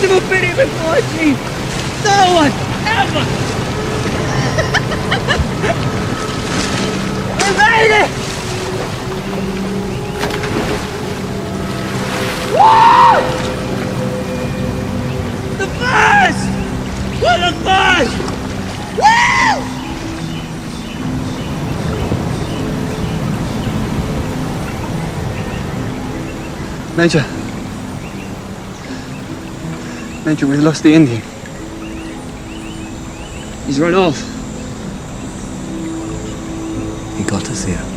civil video before me! No one ever! We made it! Woo! The first! What the first! Woo! Major, we lost the Indian. He's run off. He got us here.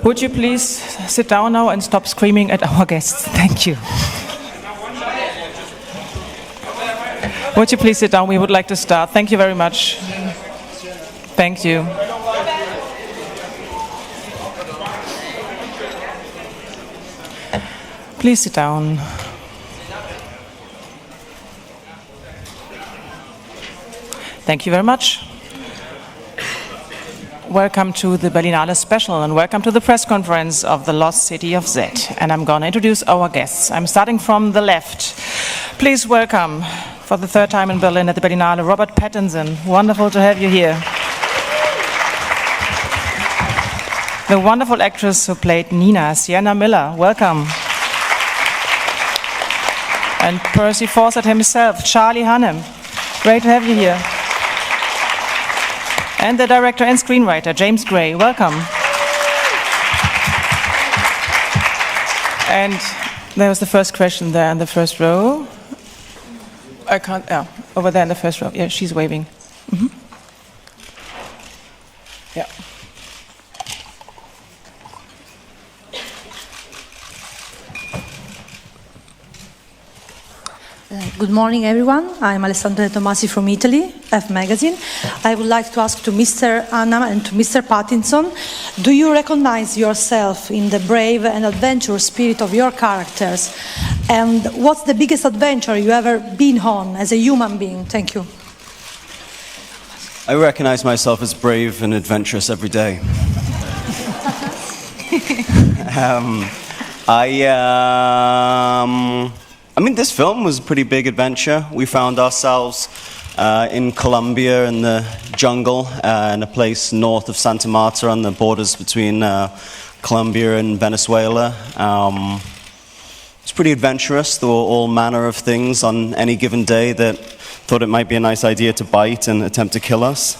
Would you please sit down now and stop screaming at our guests? Thank you. Would you please sit down? We would like to start. Thank you very much. Thank you. Please sit down. Thank you very much. Welcome to the Berlinale special and welcome to the press conference of the lost city of Z. And I'm going to introduce our guests. I'm starting from the left. Please welcome, for the third time in Berlin at the Berlinale, Robert Pattinson. Wonderful to have you here. The wonderful actress who played Nina, Sienna Miller. Welcome. And Percy Fawcett himself, Charlie Hunnam. Great to have you here. And the director and screenwriter, James Gray. Welcome. And there was the first question there in the first row. I can't. Yeah, over there in the first row. Yeah, she's waving. Yeah. Good morning, everyone. I'm Alessandra Tomasi from Italy, F Magazine. I would like to ask to Mr. Anna and to Mr. Pattinson, do you recognize yourself in the brave and adventurous spirit of your characters? And what's the biggest adventure you ever been on as a human being? Thank you. I recognize myself as brave and adventurous every day. I mean, this film was a pretty big adventure. We found ourselves in Colombia in the jungle, in a place north of Santa Marta on the borders between Colombia and Venezuela. It's pretty adventurous. There were all manner of things on any given day that thought it might be a nice idea to bite and attempt to kill us.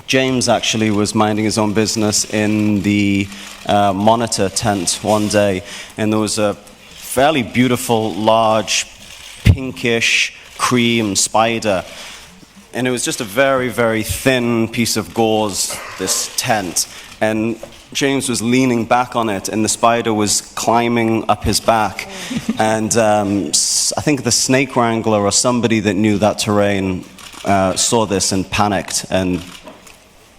James actually was minding his own business in the monitor tent one day, and there was a fairly beautiful, large, pinkish cream spider. And it was just a very, very thin piece of gauze, this tent. And James was leaning back on it, and the spider was climbing up his back. And I think the snake wrangler or somebody that knew that terrain saw this and panicked and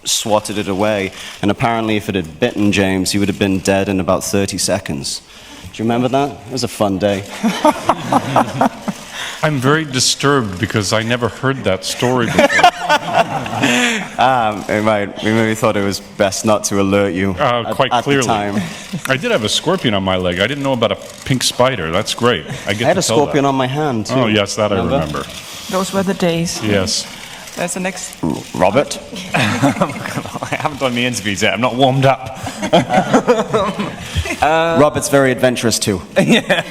swatted it away. And apparently if it had bitten James, he would have been dead in about 30 seconds. Do you remember that? It was a fun day. I'm very disturbed because I never heard that story before. We maybe thought it was best not to alert you quite at clearly. the time. I did have a scorpion on my leg. I didn't know about a pink spider. That's great. I had a scorpion on my hand, too. Oh, yes, that I remember. Those were the days. Yes. There's the next. Robert? I haven't done the interviews yet. I'm not warmed up. Robert's very adventurous, too. Yeah,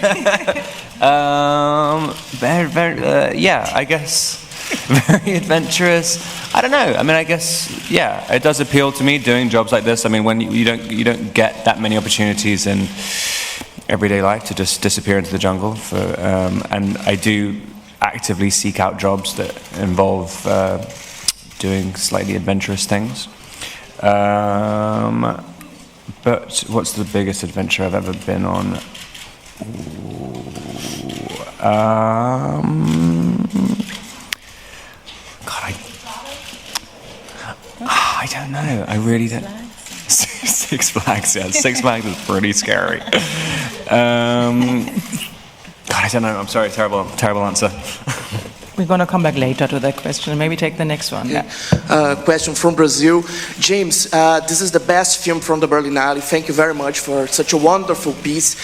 I guess very adventurous. I don't know. I mean, I guess it does appeal to me doing jobs like this. I mean, when you don't get that many opportunities in everyday life to just disappear into the jungle. And I do actively seek out jobs that involve doing slightly adventurous things. But what's the biggest adventure I've ever been on? God, I don't know. I really don't. Six Flags, yeah. Six Flags is pretty scary. God, I don't know. I'm sorry. Terrible answer. We're going to come back later to that question. Maybe take the next one. Yeah. Question from Brazil. James, this is the best film from the Berlinale. Thank you very much for such a wonderful piece.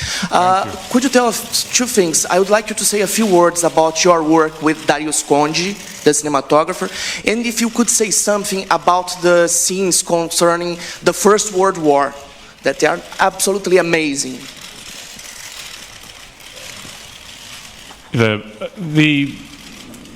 Could you tell us two things? I would like you to say a few words about your work with Darius Conde, the cinematographer, and if you could say something about the scenes concerning the First World War, that they are absolutely amazing. The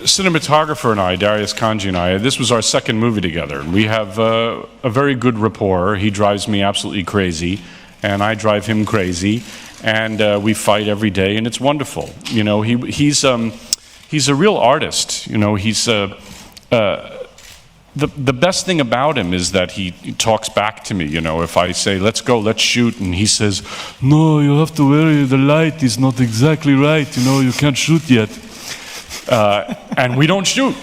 cinematographer and I, Darius Conde and I, this was our second movie together. We have a very good rapport. He drives me absolutely crazy, and I drive him crazy, and we fight every day, and it's wonderful. You know, he's a real artist. You know, he's the best thing about him is that he talks back to me. You know, if I say, let's go, let's shoot, and he says, no, you have to worry, the light is not exactly right, you know, you can't shoot yet. And we don't shoot.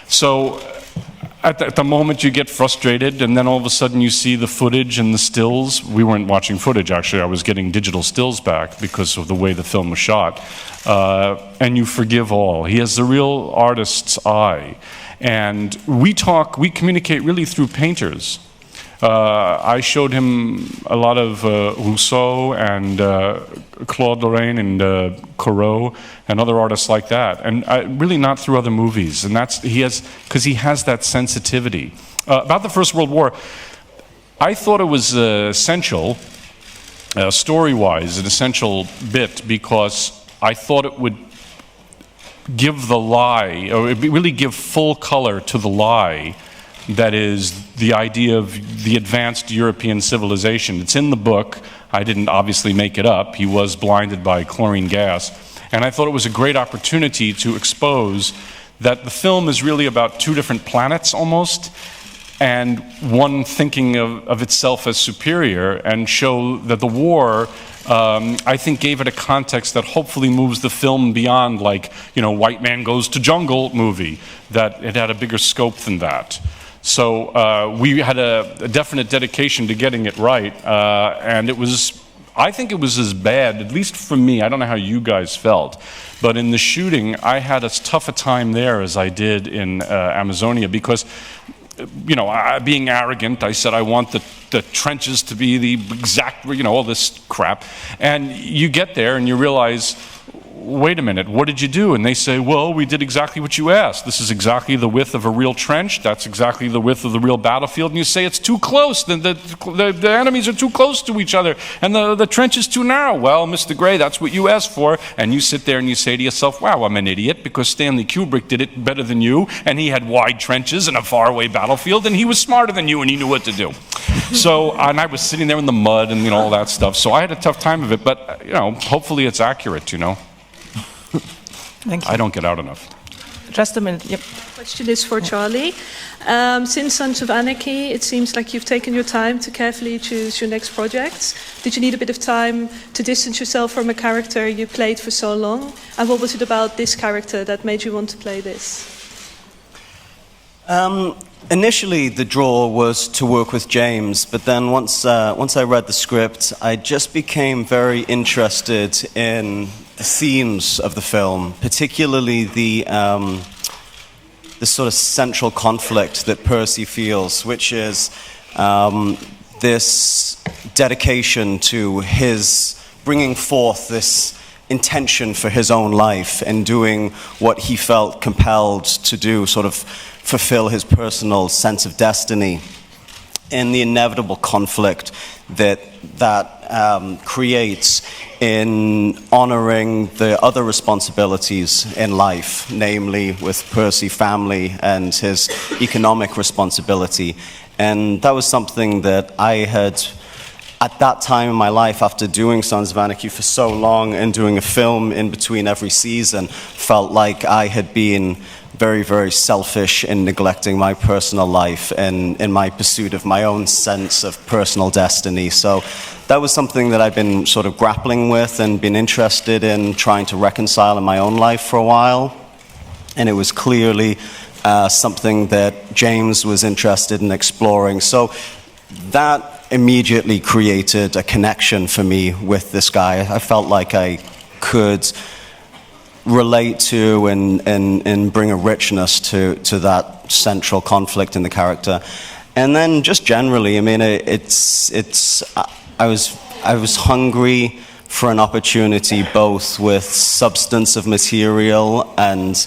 So at the moment you get frustrated, and then all of a sudden you see the footage and the stills. We weren't watching footage, actually. I was getting digital stills back because of the way the film was shot. And you forgive all. He has the real artist's eye. And we communicate really through painters. I showed him a lot of Rousseau and Claude Lorraine and Corot and other artists like that, and really not through other movies. And because he has that sensitivity. About the First World War, I thought it was essential, story-wise, an essential bit, because I thought it would give the lie, or really give full color to the lie that is the idea of the advanced European civilization. It's in the book. I didn't obviously make it up. He was blinded by chlorine gas. And I thought it was a great opportunity to expose that the film is really about two different planets almost, and one thinking of itself as superior, and show that the war, I think, gave it a context that hopefully moves the film beyond, like, you know, white man goes to jungle movie, that it had a bigger scope than that. So we had a definite dedication to getting it right, and it was, I think it was as bad, at least for me, I don't know how you guys felt, but in the shooting, I had as tough a time there as I did in Amazonia, because, you know, being arrogant, I said I want the trenches to be the exact, you know, all this crap. And you get there and you realize, wait a minute, what did you do? And they say, well, we did exactly what you asked. This is exactly the width of a real trench. That's exactly the width of the real battlefield. And you say it's too close. The enemies are too close to each other. And the trench is too narrow. Well, Mr. Gray, that's what you asked for. And you sit there and you say to yourself, wow, I'm an idiot, because Stanley Kubrick did it better than you. And he had wide trenches and a faraway battlefield. And he was smarter than you, and he knew what to do. So, and I was sitting there in the mud and, you know, all that stuff. So I had a tough time of it. But, you know, hopefully it's accurate, you know. Thank you. I don't get out enough. Just a minute. Yep. Question is for Charlie. Since Sons of Anarchy, it seems like you've taken your time to carefully choose your next projects. Did you need a bit of time to distance yourself from a character you played for so long? And what was it about this character that made you want to play this? Initially, the draw was to work with James, but then once I read the script, I just became very interested in the themes of the film, particularly the sort of central conflict that Percy feels, which is this dedication to his bringing forth this intention for his own life and doing what he felt compelled to do, sort of fulfill his personal sense of destiny, and the inevitable conflict that creates in honoring the other responsibilities in life, namely with Percy family and his economic responsibility. And that was something that I had, at that time in my life, after doing Sons of Anarchy for so long and doing a film in between every season, felt like I had been very, very selfish in neglecting my personal life and in my pursuit of my own sense of personal destiny. So that was something that I've been sort of grappling with and been interested in trying to reconcile in my own life for a while. And it was clearly something that James was interested in exploring. So that immediately created a connection for me with this guy. I felt like I could relate to and bring a richness to that central conflict in the character. And then just generally, I mean, I was hungry for an opportunity both with substance of material and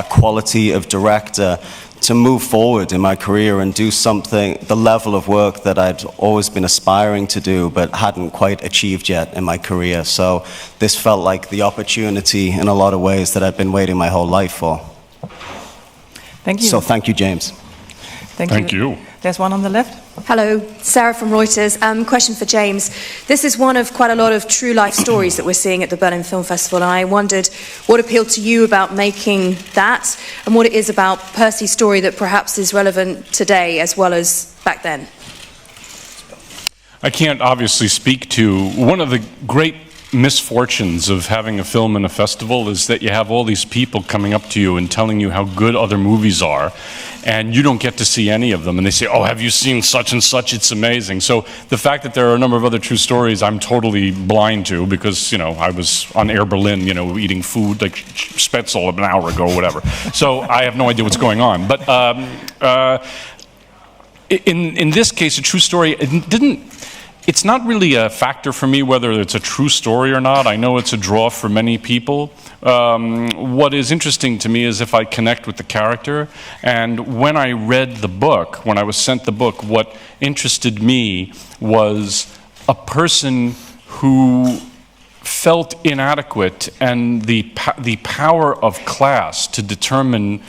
quality of director to move forward in my career and do something, the level of work that I'd always been aspiring to do but hadn't quite achieved yet in my career. So this felt like the opportunity in a lot of ways that I've been waiting my whole life for. Thank you. So thank you, James. Thank you. There's one on the left. Hello, Sarah from Reuters. Question for James. This is one of quite a lot of true life stories that we're seeing at the Berlin Film Festival, and I wondered what appealed to you about making that and what it is about Percy's story that perhaps is relevant today as well as back then. I can't obviously speak to one of the great misfortunes of having a film in a festival is that you have all these people coming up to you and telling you how good other movies are, and you don't get to see any of them, and they say, oh, have you seen such and such, it's amazing. So the fact that there are a number of other true stories I'm totally blind to, because, you know, I was on Air Berlin, you know, eating food like Spätzle an hour ago or whatever, so I have no idea what's going on. But in this case, a true story, it's not really a factor for me whether it's a true story or not. I know it's a draw for many people. What is interesting to me is if I connect with the character. And when I read the book, when I was sent the book, what interested me was a person who felt inadequate, and the power of class to determine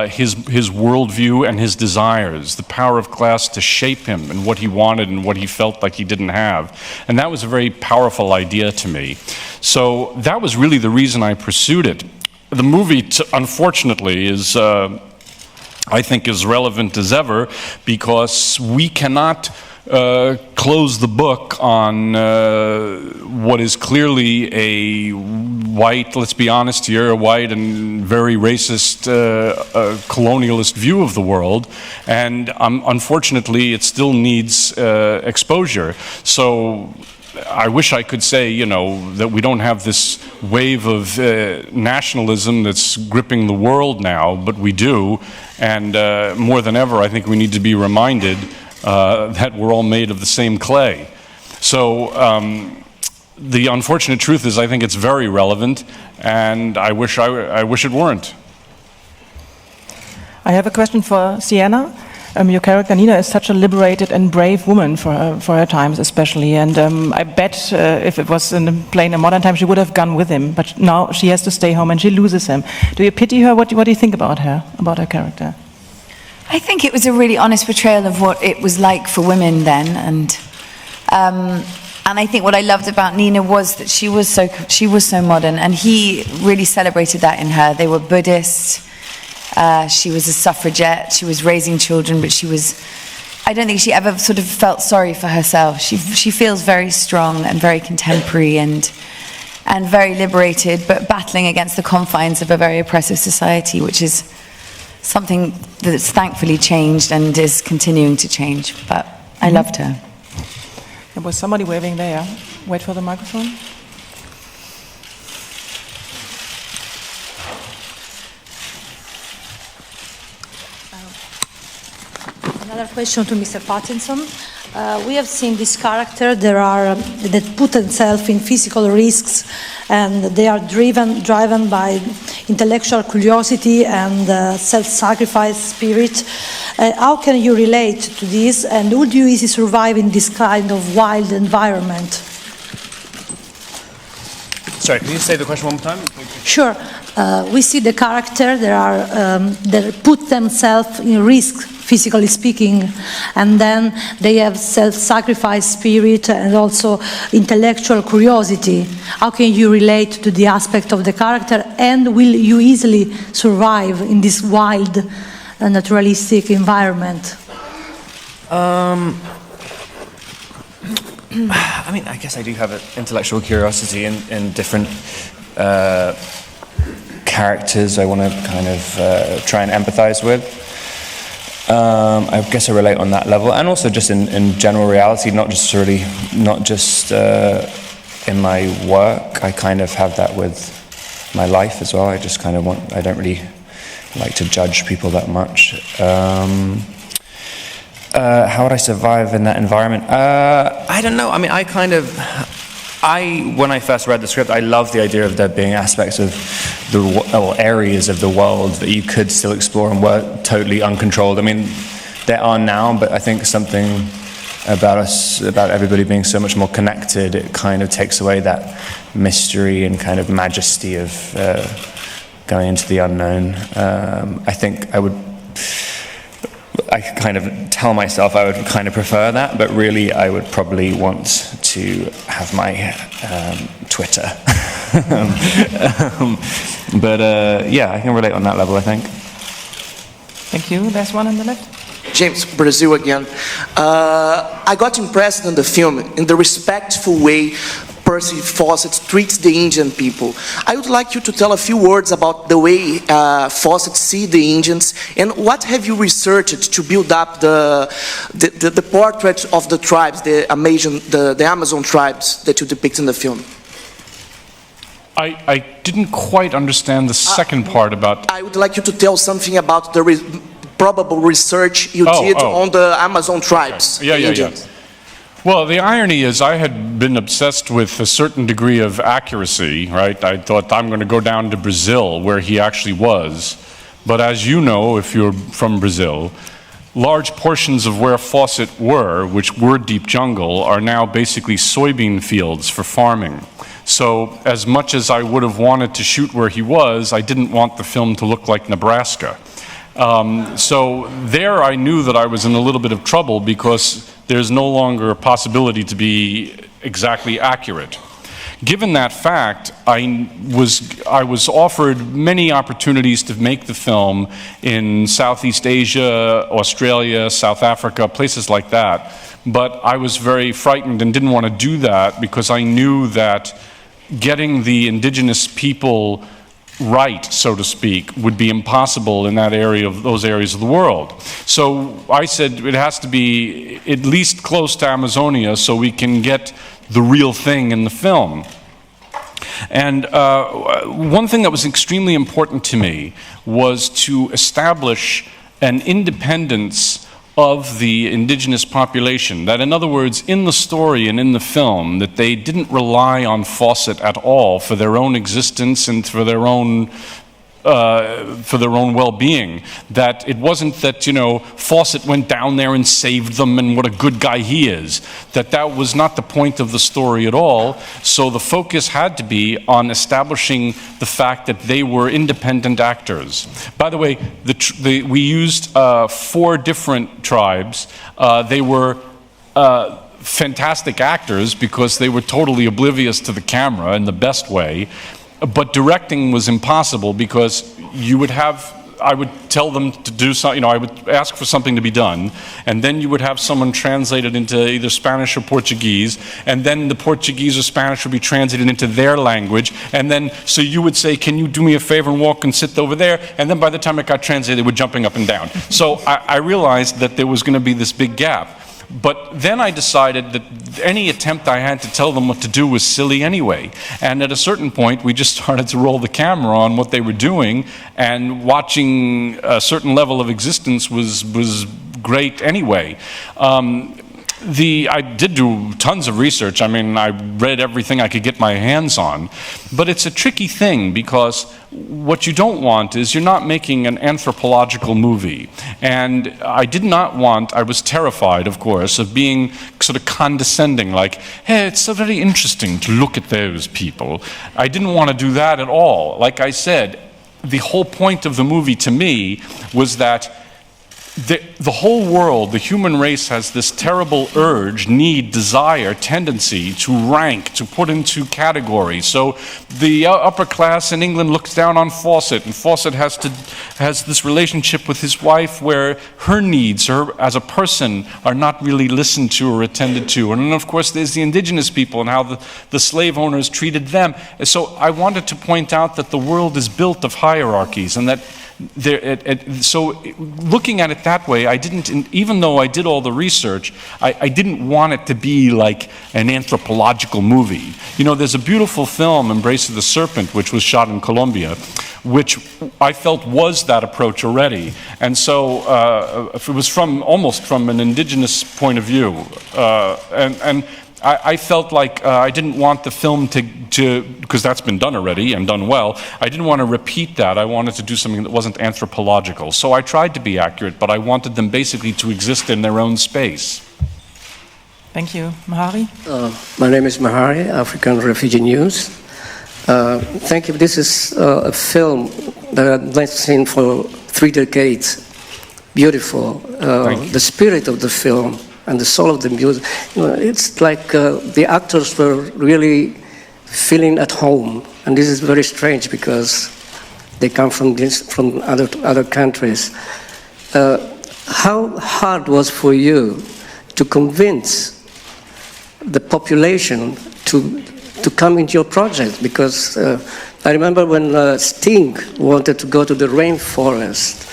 his worldview and his desires, the power of class to shape him and what he wanted and what he felt like he didn't have. And that was a very powerful idea to me. So that was really the reason I pursued it. The movie, unfortunately, is, I think, as relevant as ever, because we cannot close the book on what is clearly a white, let's be honest here, a white and very racist colonialist view of the world, and unfortunately it still needs exposure. So I wish I could say, you know, that we don't have this wave of nationalism that's gripping the world now, but we do, and more than ever I think we need to be reminded that we're all made of the same clay. So the unfortunate truth is I think it's very relevant, and I wish it weren't. I have a question for Sienna. Your character Nina is such a liberated and brave woman for her times especially, and I bet if it was playing in modern times she would have gone with him, but now she has to stay home and she loses him. Do you pity her? What do you think about her character? I think it was a really honest portrayal of what it was like for women then, and I think what I loved about Nina was that she was so modern, and he really celebrated that in her. They were Buddhist. She was a suffragette. She was raising children, but I don't think she ever sort of felt sorry for herself. She feels very strong and very contemporary and very liberated, but battling against the confines of a very oppressive society, which is something that's thankfully changed and is continuing to change. But I loved her. There was somebody waving there. Wait for the microphone. Another question to Mr. Pattinson. We have seen this character that put themselves in physical risks, and they are driven by intellectual curiosity and self-sacrifice spirit. How can you relate to this, and would you easily survive in this kind of wild environment? Sorry, can you say the question one more time? Sure. We see the character that put themselves in risk, physically speaking, and then they have self-sacrifice spirit and also intellectual curiosity. How can you relate to the aspect of the character, and will you easily survive in this wild, naturalistic environment? I mean, I guess I do have an intellectual curiosity in different characters I want to kind of try and empathize with. I guess I relate on that level, and also just in general reality, not just in my work. I kind of have that with my life as well. I just kind of I don't really like to judge people that much. How would I survive in that environment? I don't know. I mean, when I first read the script, I loved the idea of there being aspects of areas of the world that you could still explore and were totally uncontrolled. I mean, there are now, but I think something about everybody being so much more connected, it kind of takes away that mystery and kind of majesty of going into the unknown. I think I kind of tell myself I would kind of prefer that, but really I would probably want to have my Twitter. Yeah, I can relate on that level, I think. Thank you. There's one on the left. James, Brazil again. I got impressed in the film in the respectful way Percy Fawcett treats the Indian people. I would like you to tell a few words about the way Fawcett sees the Indians, and what have you researched to build up the portrait of the tribes, the Amazon tribes that you depict in the film? I didn't quite understand the second part about... I would like you to tell something about the probable research you did on the Amazon tribes. Okay. Yeah. Well, the irony is I had been obsessed with a certain degree of accuracy, right? I thought I'm going to go down to Brazil, where he actually was. But as you know, if you're from Brazil, large portions of where Fawcett were, which were deep jungle, are now basically soybean fields for farming. So as much as I would have wanted to shoot where he was, I didn't want the film to look like Nebraska. So there I knew that I was in a little bit of trouble because there's no longer a possibility to be exactly accurate. Given that fact, I was offered many opportunities to make the film in Southeast Asia, Australia, South Africa, places like that. But I was very frightened and didn't want to do that because I knew that getting the indigenous people right, so to speak, would be impossible in that area of those areas of the world. So I said it has to be at least close to Amazonia so we can get the real thing in the film. And one thing that was extremely important to me was to establish an independence of the indigenous population. That, in other words, in the story and in the film, that they didn't rely on Fawcett at all for their own existence and for their own well-being. That it wasn't that, you know, Fawcett went down there and saved them and what a good guy he is. That was not the point of the story at all. So the focus had to be on establishing the fact that they were independent actors. By the way, we used 4 different tribes. They were fantastic actors because they were totally oblivious to the camera in the best way. But directing was impossible because I would tell them to do something, you know, I would ask for something to be done, and then you would have someone translate it into either Spanish or Portuguese, and then the Portuguese or Spanish would be translated into their language, and then, so you would say, can you do me a favor and walk and sit over there? And then by the time it got translated, they were jumping up and down. So I realized that there was going to be this big gap. But then I decided that any attempt I had to tell them what to do was silly anyway. And at a certain point, we just started to roll the camera on what they were doing, and watching a certain level of existence was great anyway. I did do tons of research. I mean, I read everything I could get my hands on. But it's a tricky thing because what you don't want is you're not making an anthropological movie. And I was terrified, of course, of being sort of condescending, like, hey, it's so very interesting to look at those people. I didn't want to do that at all. Like I said, the whole point of the movie to me was that the whole world, the human race, has this terrible urge, need, desire, tendency to rank, to put into categories. So the upper class in England looks down on Fawcett, and Fawcett has this relationship with his wife where her needs, her as a person, are not really listened to or attended to. And then, of course, there's the indigenous people and how the slave owners treated them. So I wanted to point out that the world is built of hierarchies, and that so looking at it that way, I didn't, even though I did all the research, I didn't want it to be like an anthropological movie. You know, there's a beautiful film, Embrace of the Serpent, which was shot in Colombia, which I felt was that approach already. And so it was almost from an indigenous point of view. And I felt like I didn't want the film to, because that's been done already and done well, I didn't want to repeat that. I wanted to do something that wasn't anthropological. So I tried to be accurate, but I wanted them basically to exist in their own space. Thank you. Mahari? My name is Mahari, African Refugee News. Thank you. This is a film that I've seen for 3 decades. Beautiful. The spirit of the film and the soul of the music. You know, it's like the actors were really feeling at home, and this is very strange because they come from other countries. How hard was for you to convince the population to come into your project? Because I remember when Sting wanted to go to the rainforest.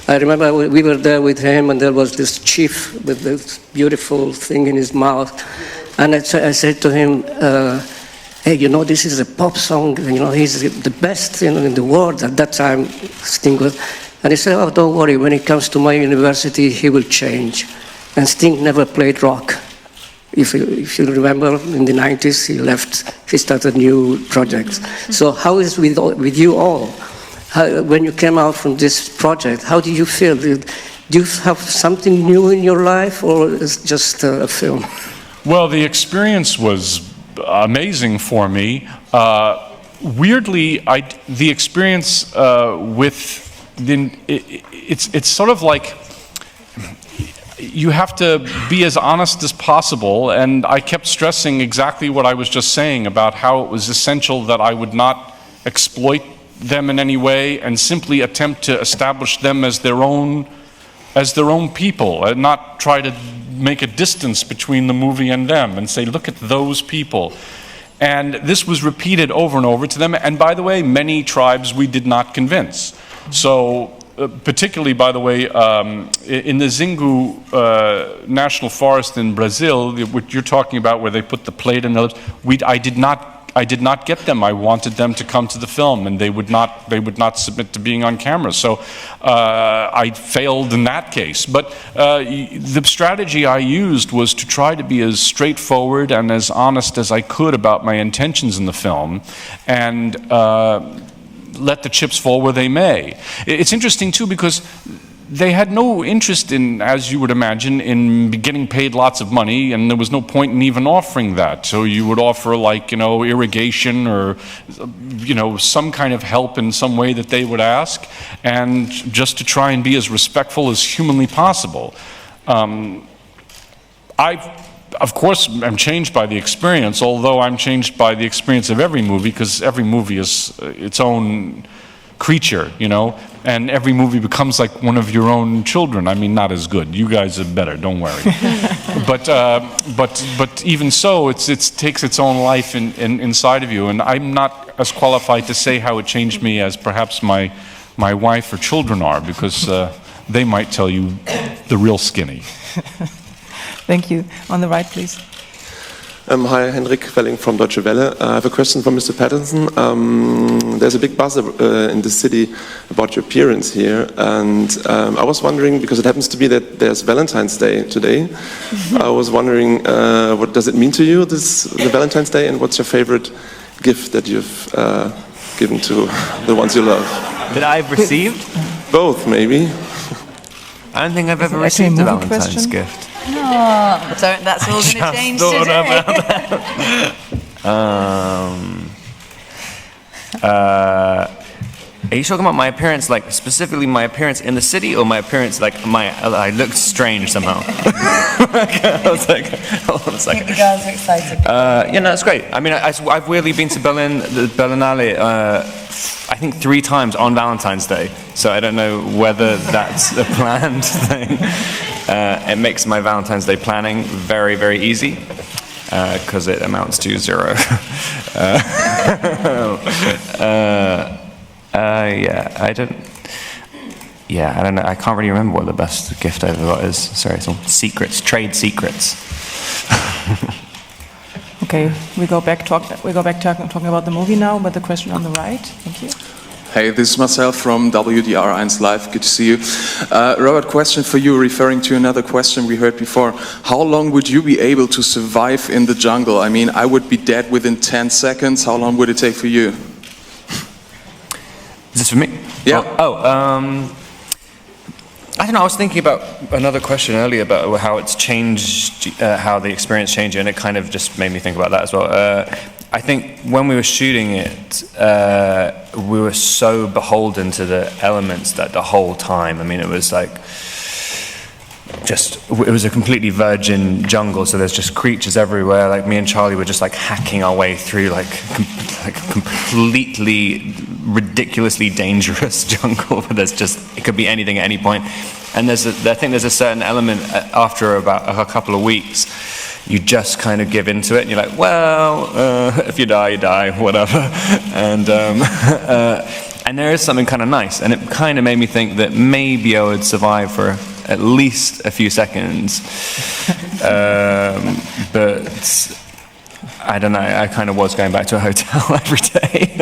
I remember we were there with him, and there was this chief with this beautiful thing in his mouth. And I said to him, hey, you know, this is a pop song. You know, he's the best in the world at that time, Sting was. And he said, oh, don't worry. When he comes to my university, he will change. And Sting never played rock. If you remember, in the 90s, he left. He started new projects. So how is it with you all? When you came out from this project, how do you feel? Do you have something new in your life, or is it just a film? Well, the experience was amazing for me. Weirdly, the experience with it's sort of like you have to be as honest as possible, and I kept stressing exactly what I was just saying about how it was essential that I would not exploit them in any way and simply attempt to establish them as their own people, and not try to make a distance between the movie and them and say, look at those people. And this was repeated over and over to them, and by the way, many tribes we did not convince. So particularly, by the way, in the Xingu National Forest in Brazil, what you're talking about, where they put the plate in the lips, I did not get them. I wanted them to come to the film, and they would not submit to being on camera. So I failed in that case. But the strategy I used was to try to be as straightforward and as honest as I could about my intentions in the film, and let the chips fall where they may. It's interesting too, because they had no interest in, as you would imagine, in getting paid lots of money, and there was no point in even offering that. So you would offer, like, irrigation or, some kind of help in some way that they would ask, and just to try and be as respectful as humanly possible. Of course, I'm changed by the experience, although I'm changed by the experience of every movie, because every movie is its own creature, and every movie becomes like one of your own children. I mean, not as good. You guys are better, don't worry. But even so, it takes its own life inside of you, and I'm not as qualified to say how it changed me as perhaps my wife or children are, because they might tell you the real skinny. Thank you. On the right, please. Hi, Henrik Welling from Deutsche Welle. I have a question for Mr. Pattinson. There's a big buzz in the city about your appearance here, and I was wondering, because it happens to be that there's Valentine's Day today, I was wondering, what does it mean to you, the Valentine's Day, and what's your favorite gift that you've given to the ones you love? That I've received? Both, maybe. I don't think I've ever received a Valentine's gift. No, that's all going to change today. Are you talking about my appearance, like specifically my appearance in the city, or my appearance, like I looked strange somehow? I was like, hold on a second. I think the girls are excited. It's great. I mean, I've weirdly been to Berlin, the Berlinale, I think 3 times on Valentine's Day. So I don't know whether that's a planned thing. It makes my Valentine's Day planning very, very easy, because it amounts to 0. I don't know. I can't really remember what the best gift I ever got is. Sorry, some secrets, trade secrets. Okay, we go back talking about the movie now, but the question on the right. Thank you. Hey, this is Marcel from WDR1 Live. Good to see you. Robert, question for you, referring to another question we heard before. How long would you be able to survive in the jungle? I mean, I would be dead within 10 seconds. How long would it take for you? Is this for me? Yeah. I don't know, I was thinking about another question earlier about how it's changed, how the experience changed, and it kind of just made me think about that as well. I think when we were shooting it, we were so beholden to the elements that the whole time. I mean, it was like, it was a completely virgin jungle, so there's just creatures everywhere. Like, me and Charlie were just like hacking our way through like completely ridiculously dangerous jungle where it could be anything at any point. And I think there's a certain element after about a couple of weeks, you just kind of give into it, and you're like, well, if you die, you die, whatever. And there is something kind of nice, and it kind of made me think that maybe I would survive for at least a few seconds. But I don't know, I kind of was going back to a hotel every day.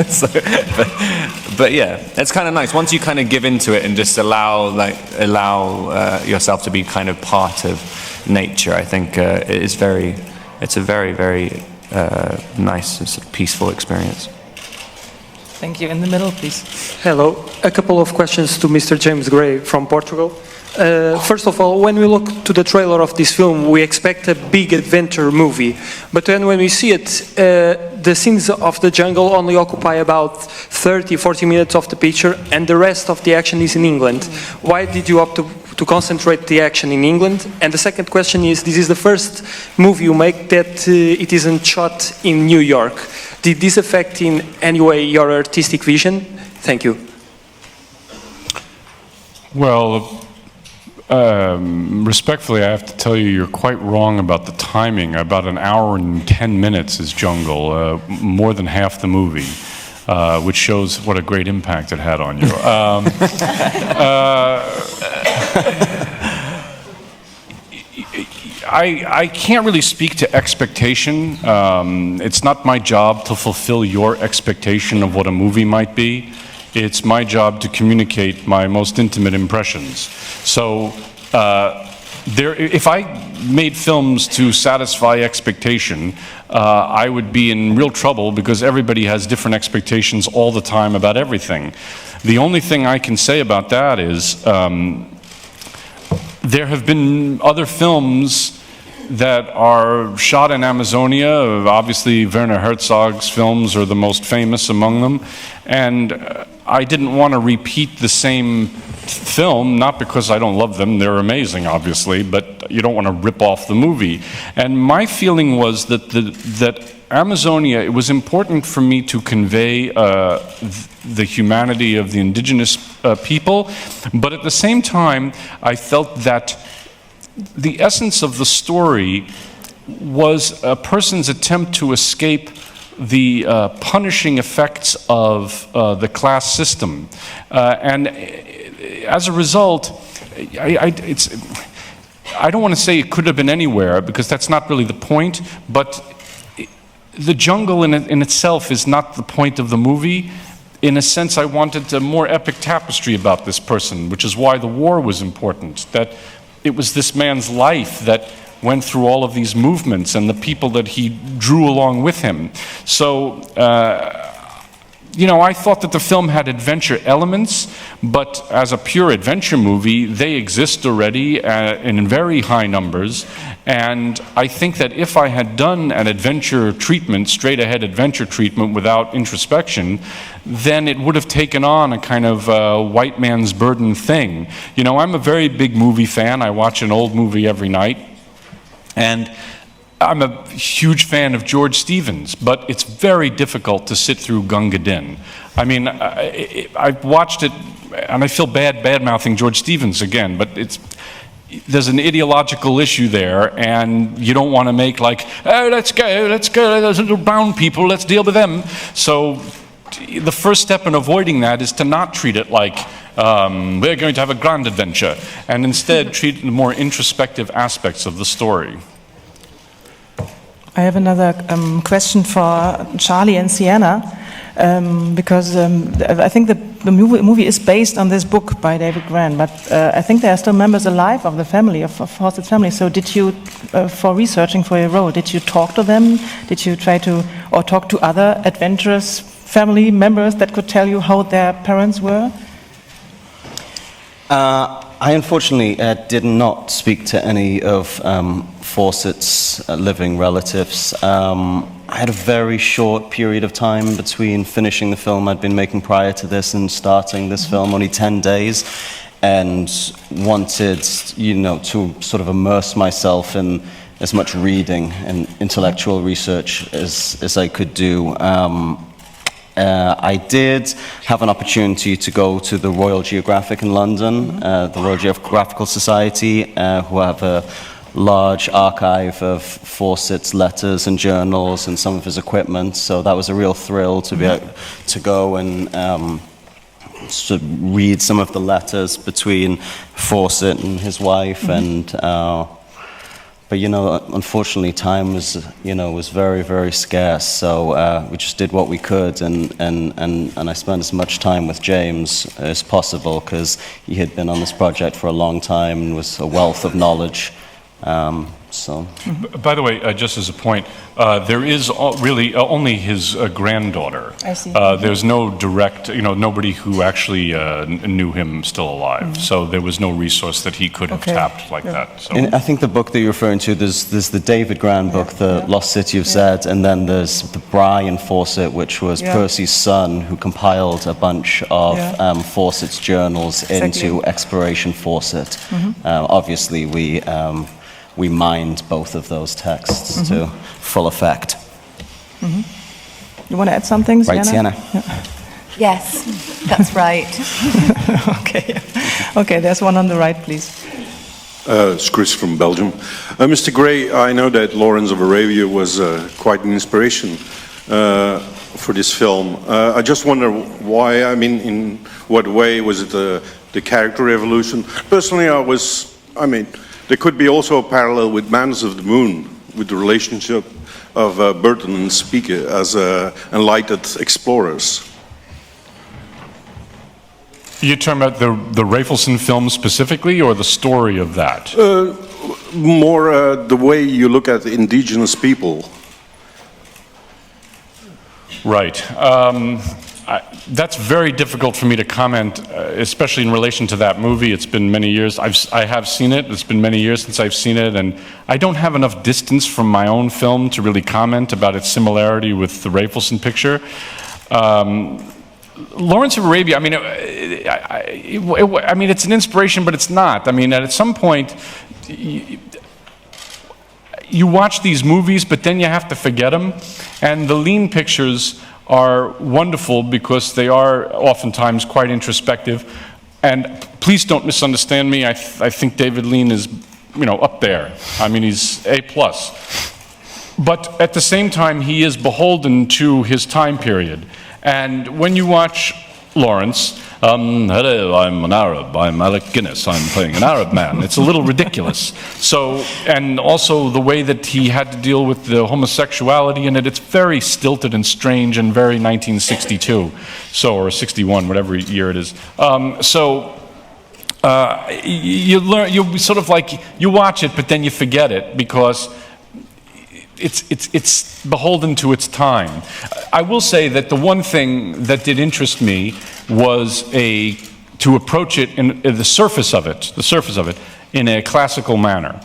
But yeah, it's kind of nice. Once you kind of give into it and just allow yourself to be kind of part of nature, I think it's a very, very nice and sort of peaceful experience. Thank you. In the middle, please. Hello. A couple of questions to Mr. James Gray from Portugal. First of all, when we look to the trailer of this film, we expect a big adventure movie. But then when we see it, the scenes of the jungle only occupy about 30-40 minutes of the picture, and the rest of the action is in England. Why did you opt to concentrate the action in England? And the second question is, this is the first movie you make that it isn't shot in New York. Did this affect in any way your artistic vision? Thank you. Well, respectfully, I have to tell you, you're quite wrong about the timing. About an hour and 10 minutes is Jungle, more than half the movie, which shows what a great impact it had on you. I can't really speak to expectation. It's not my job to fulfill your expectation of what a movie might be. It's my job to communicate my most intimate impressions. So if I made films to satisfy expectation, I would be in real trouble because everybody has different expectations all the time about everything. The only thing I can say about that is there have been other films that are shot in Amazonia. Obviously, Werner Herzog's films are the most famous among them. And I didn't want to repeat the same film, not because I don't love them, they're amazing, obviously, but you don't want to rip off the movie. And my feeling was that that Amazonia, it was important for me to convey the humanity of the indigenous people, but at the same time, I felt that the essence of the story was a person's attempt to escape the punishing effects of the class system. And as a result, I don't want to say it could have been anywhere, because that's not really the point, but the jungle in itself is not the point of the movie. In a sense, I wanted a more epic tapestry about this person, which is why the war was important, that it was this man's life that went through all of these movements and the people that he drew along with him. So, you know, I thought that the film had adventure elements, but as a pure adventure movie, they exist already in very high numbers. And I think that if I had done an adventure treatment, straight ahead adventure treatment without introspection, then it would have taken on a kind of white man's burden thing. You know, I'm a very big movie fan. I watch an old movie every night. And I'm a huge fan of George Stevens, but it's very difficult to sit through Gunga Din. I mean, I've watched it, and I feel bad-mouthing George Stevens again, but there's an ideological issue there, and you don't want to make like, oh, let's go, those little brown people, let's deal with them. So the first step in avoiding that is to not treat it like we're going to have a grand adventure, and instead treat the more introspective aspects of the story. I have another question for Charlie and Sienna, because I think the movie is based on this book by David Grant, but I think there are still members alive of the family, of Fawcett's family. So did you, for researching for your role, did you talk to them? Did you try to, or talk to other adventurous family members that could tell you how their parents were? I unfortunately did not speak to any of Fawcett's living relatives. I had a very short period of time between finishing the film I'd been making prior to this and starting this film, only 10 days, and wanted, you know, to sort of immerse myself in as much reading and intellectual research as I could do. I did have an opportunity to go to the Royal Geographic in London, the Royal Geographical Society, who have a large archive of Fawcett's letters and journals and some of his equipment. So that was a real thrill to be able to go and to read some of the letters between Fawcett and his wife. And but you know, unfortunately, time was very, very scarce. So we just did what we could, and I spent as much time with James as possible, because he had been on this project for a long time and was a wealth of knowledge. So. By the way, just as a point, there is really only his granddaughter. I see. There's no direct, nobody who actually knew him still alive. So there was no resource that he could have tapped like that. So. And I think the book that you're referring to, there's the David Grand book, The Lost City of Zed, and then there's the Brian Fawcett, which was Percy's son, who compiled a bunch of Fawcett's journals into Exploration Fawcett. Obviously, we mined both of those texts to full effect. You want to add something, Sienna? Right, Sienna? Yes, that's right. Okay, there's one on the right, please. It's Chris from Belgium. Mr. Gray, I know that Lawrence of Arabia was quite an inspiration for this film. I just wonder why, in what way was it the character evolution? Personally, there could be also a parallel with Manners of the Moon, with the relationship of Burton and Spieke as enlightened explorers. You're talking about the Rafelson film specifically, or the story of that? More the way you look at indigenous people. Right. That's very difficult for me to comment, especially in relation to that movie. It's been many years. I have seen it. It's been many years since I've seen it, and I don't have enough distance from my own film to really comment about its similarity with the Rafelson picture. Lawrence of Arabia, it's an inspiration, but it's not. At some point, you watch these movies, but then you have to forget them. And the lean pictures are wonderful because they are oftentimes quite introspective. And please don't misunderstand me. I think David Lean is, up there. He's A+. But at the same time, he is beholden to his time period. And when you watch Lawrence, hello, I'm an Arab, I'm Alec Guinness, I'm playing an Arab man. It's a little ridiculous. So, and also the way that he had to deal with the homosexuality in it, it's very stilted and strange and very 1962, or 61, whatever year it is. You learn, you sort of like, you watch it, but then you forget it because it's beholden to its time. I will say that the one thing that did interest me was to approach it in the surface of it in a classical manner.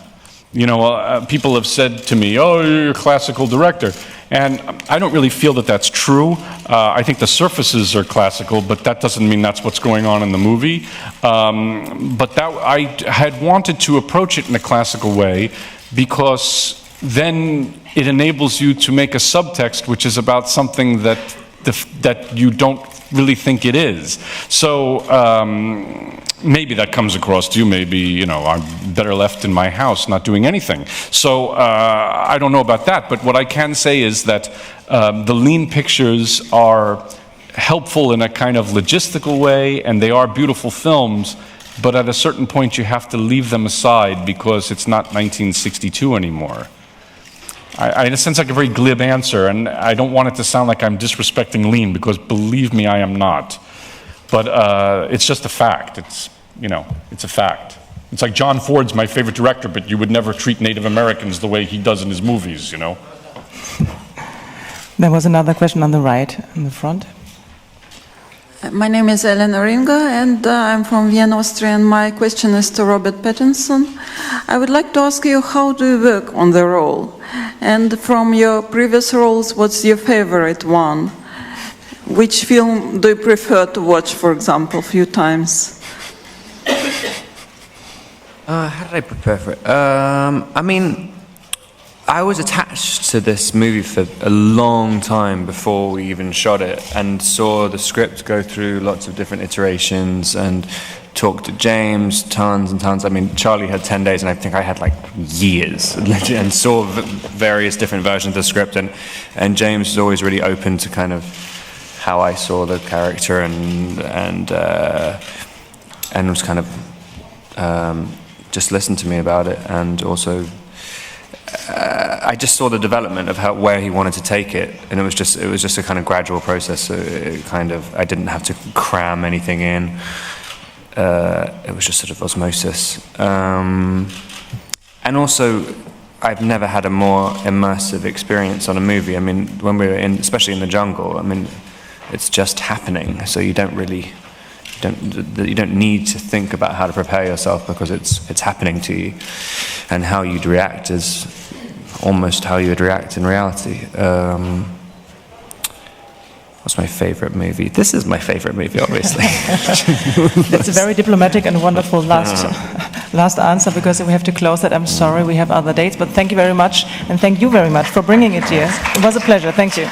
People have said to me, "Oh, you're a classical director," and I don't really feel that that's true. I think the surfaces are classical, but that doesn't mean that's what's going on in the movie. But I had wanted to approach it in a classical way because then it enables you to make a subtext which is about something that you don't really think it is. So maybe that comes across to you. Maybe, I'm better left in my house not doing anything. So I don't know about that, but what I can say is that the lean pictures are helpful in a kind of logistical way, and they are beautiful films, but at a certain point you have to leave them aside because it's not 1962 anymore. It sounds like a very glib answer, and I don't want it to sound like I'm disrespecting lean, because believe me, I am not. But it's just a fact. It's a fact. It's like John Ford's my favorite director, but you would never treat Native Americans the way he does in his movies, There was another question on the right, in the front. My name is Elena Ringa, and I'm from Vienna, Austria, and my question is to Robert Pattinson. I would like to ask you, how do you work on the role? And from your previous roles, what's your favorite one? Which film do you prefer to watch, for example, a few times? How did I prepare for it? I was attached to this movie for a long time before we even shot it, and saw the script go through lots of different iterations and talked to James tons and tons. Charlie had 10 days, and I think I had like years, and saw various different versions of the script, and James was always really open to kind of how I saw the character, and was kind of just listened to me about it, and also I just saw the development of where he wanted to take it, and it was just a kind of gradual process. So I didn't have to cram anything in. It was just sort of osmosis, and also I've never had a more immersive experience on a movie. I mean, when we were in, especially in the jungle, I mean, it's just happening. So you don't need to think about how to prepare yourself because it's happening to you, and how you'd react is almost how you would react in reality. What's my favorite movie? This is my favorite movie, obviously. It's a very diplomatic and wonderful last answer, because we have to close that. I'm sorry, we have other dates, but thank you very much, and thank you very much for bringing it here. It was a pleasure. Thank you.